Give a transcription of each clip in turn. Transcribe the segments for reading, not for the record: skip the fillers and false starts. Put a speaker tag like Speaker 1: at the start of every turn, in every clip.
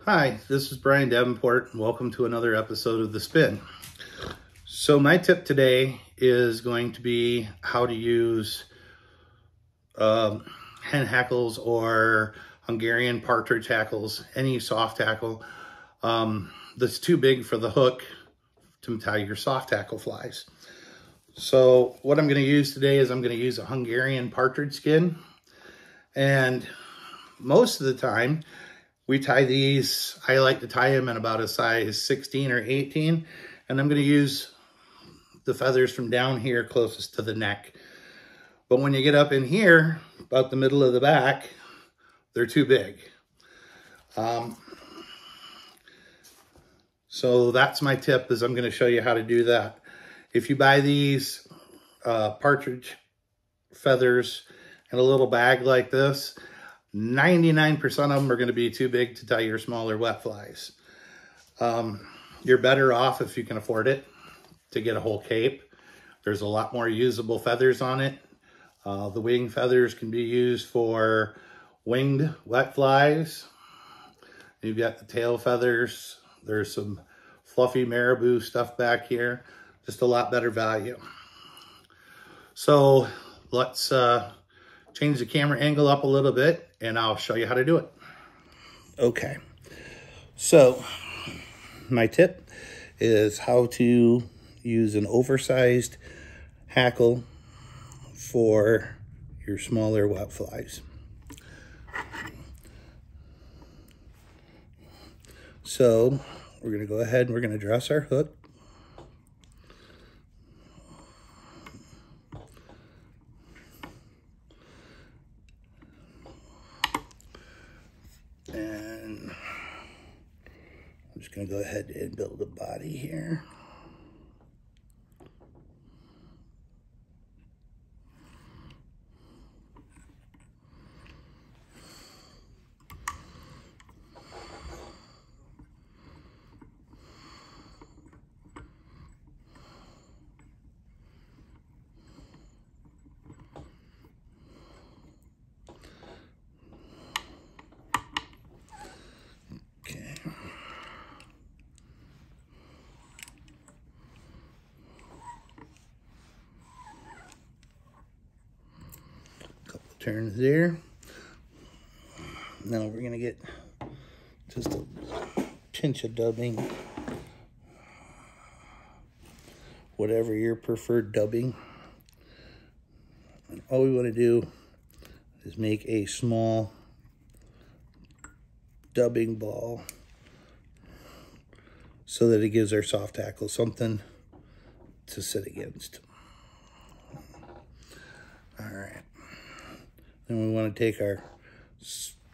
Speaker 1: Hi, this is Brian Davenport, and welcome to another episode of The Spin. So my tip today is going to be how to use hen hackles or Hungarian partridge hackles, any soft hackle that's too big for the hook to tie your soft hackle flies. So what I'm going to use today is I'm going to use a Hungarian partridge skin, and most of the time we tie these, I like to tie them in about a size 16 or 18, and I'm going to use the feathers from down here closest to the neck. But when you get up in here, about the middle of the back, they're too big. So that's my tip, is I'm going to show you how to do that. If you buy these partridge feathers in a little bag like this, 99% of them are going to be too big to tie your smaller wet flies. You're better off, if you can afford it, to get a whole cape. There's a lot more usable feathers on it. The wing feathers can be used for winged wet flies. You've got the tail feathers. There's some fluffy marabou stuff back here. Just a lot better value. So let's change the camera angle up a little bit, and I'll show you how to do it. Okay, so my tip is how to use an oversized hackle for your smaller wet flies. So we're going to go ahead and we're going to dress our hook. And I'm just going to go ahead and build a body here. Turns there. Now we're going to get just a pinch of dubbing, whatever your preferred dubbing. And all we want to do is make a small dubbing ball so that it gives our soft hackle something to sit against. All right. Then we want to take our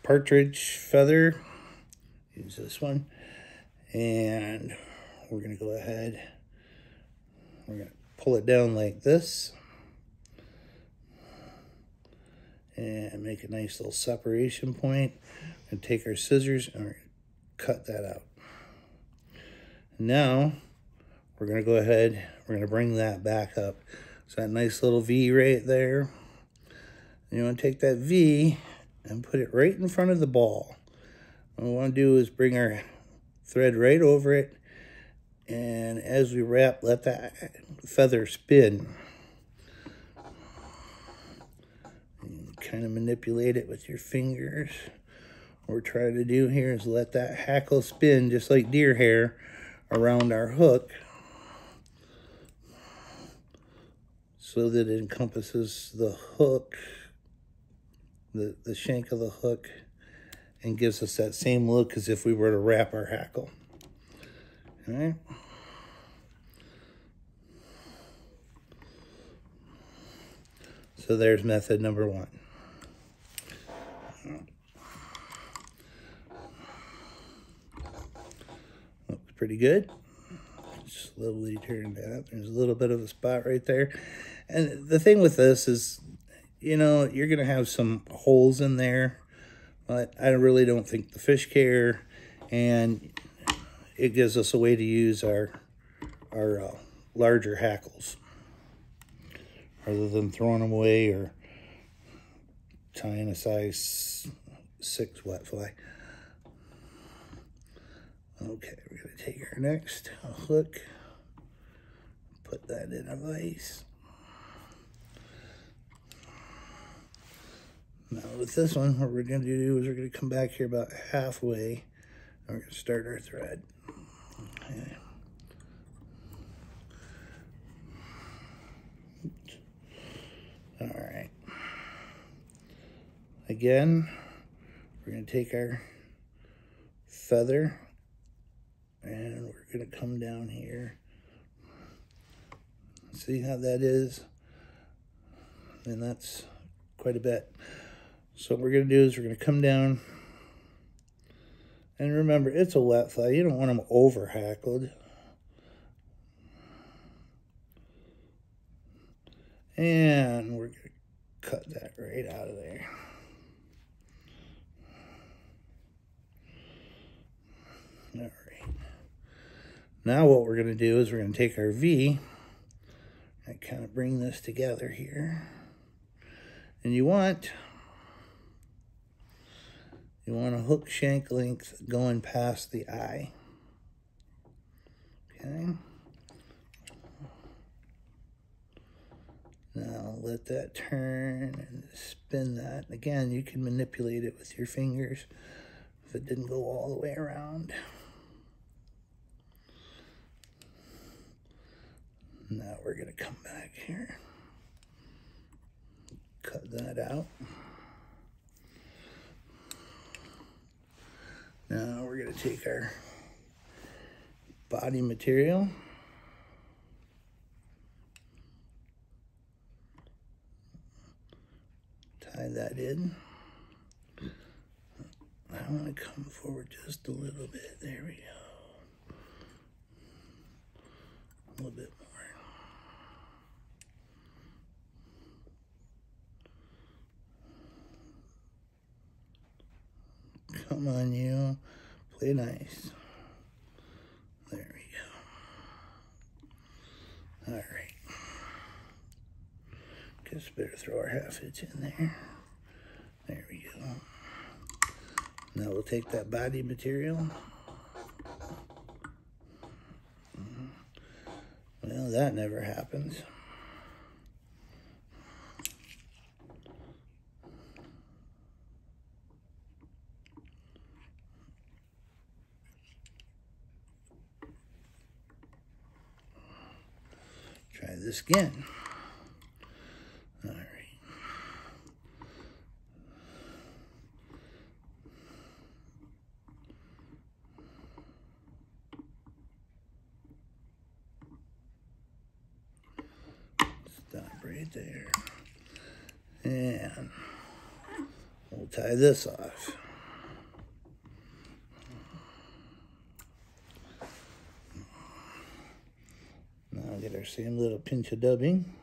Speaker 1: partridge feather, use this one, and we're going to go ahead, we're going to pull it down like this and make a nice little separation point, and take our scissors and we're going to cut that out. Now we're going to go ahead, we're going to bring that back up. So that nice little V right there. You want to take that V and put it right in front of the ball. What we want to do is bring our thread right over it, and as we wrap, let that feather spin. And kind of manipulate it with your fingers. What we're trying to do here is let that hackle spin just like deer hair around our hook, so that it encompasses the hook, the shank of the hook, and gives us that same look as if we were to wrap our hackle. All right. So there's method number one. Looks pretty good. Slowly turn that up. There's a little bit of a spot right there. And the thing with this is, you know, you're going to have some holes in there, but I really don't think the fish care, and it gives us a way to use our larger hackles rather than throwing them away or tying a size 6 wet fly. Okay, we're going to take our next hook, put that in a vise. Now with this one, what we're going to do is we're going to come back here about halfway, and we're going to start our thread. Okay. All right. Again, we're going to take our feather and we're going to come down here. See how that is? And that's quite a bit. So what we're going to do is we're going to come down. And remember, it's a wet fly. You don't want them over hackled. And we're going to cut that right out of there. All right. Now what we're going to do is we're going to take our V and kind of bring this together here. And you want a hook shank length going past the eye. Okay. Now let that turn and spin that. Again, you can manipulate it with your fingers if it didn't go all the way around. Now we're going to come back here, cut that out. Now we're going to take our body material, tie that in. I want to come forward just a little bit. There we go. A little bit more. Come on, you. Play nice. There we go. All right. Guess better throw our half hitch in there. There we go. Now we'll take that body material. Well, that never happens. Try this again. All right. Stop right there. And we'll tie this off. Now get our same little pinch of dubbing.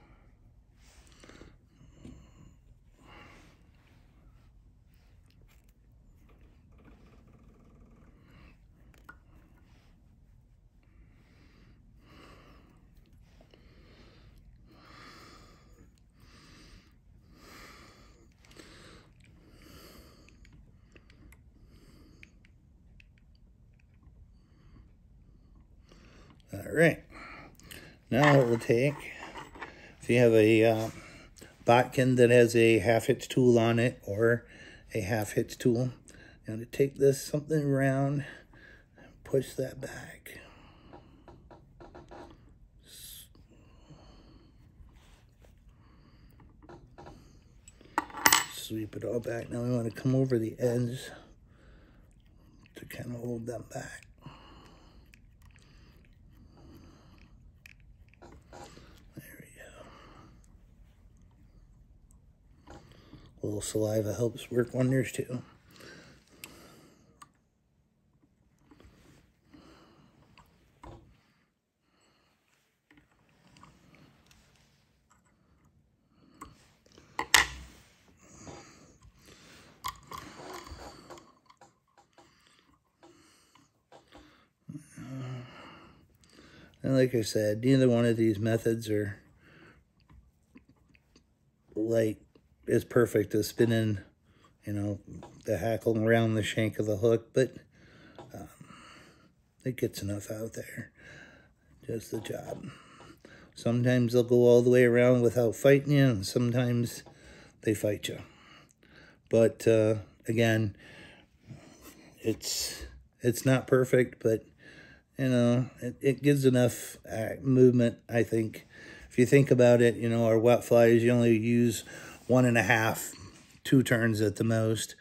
Speaker 1: All right. Now what we'll take, if you have a bodkin that has a half hitch tool on it or a half hitch tool, you want to take this something round and push that back. Sweep it all back. Now we want to come over the ends to kind of hold them back. A little saliva helps work wonders too. And like I said, neither one of these methods are like as perfect as spinning, you know, the hackle around the shank of the hook, but it gets enough out there. Does the job. Sometimes they'll go all the way around without fighting you, and sometimes they fight you. But again, it's not perfect, but you know, it gives enough movement, I think. If you think about it, you know, our wet flies, you only use 1.5, 2 turns at the most.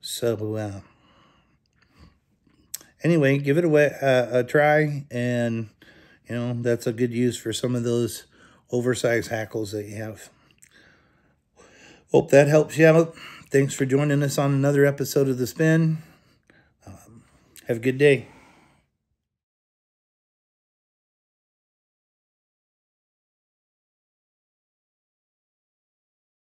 Speaker 1: So anyway, give it a try, and you know, that's a good use for some of those oversized hackles that you have. Hope that helps you out. Thanks for joining us on another episode of The Spin. Have a good day.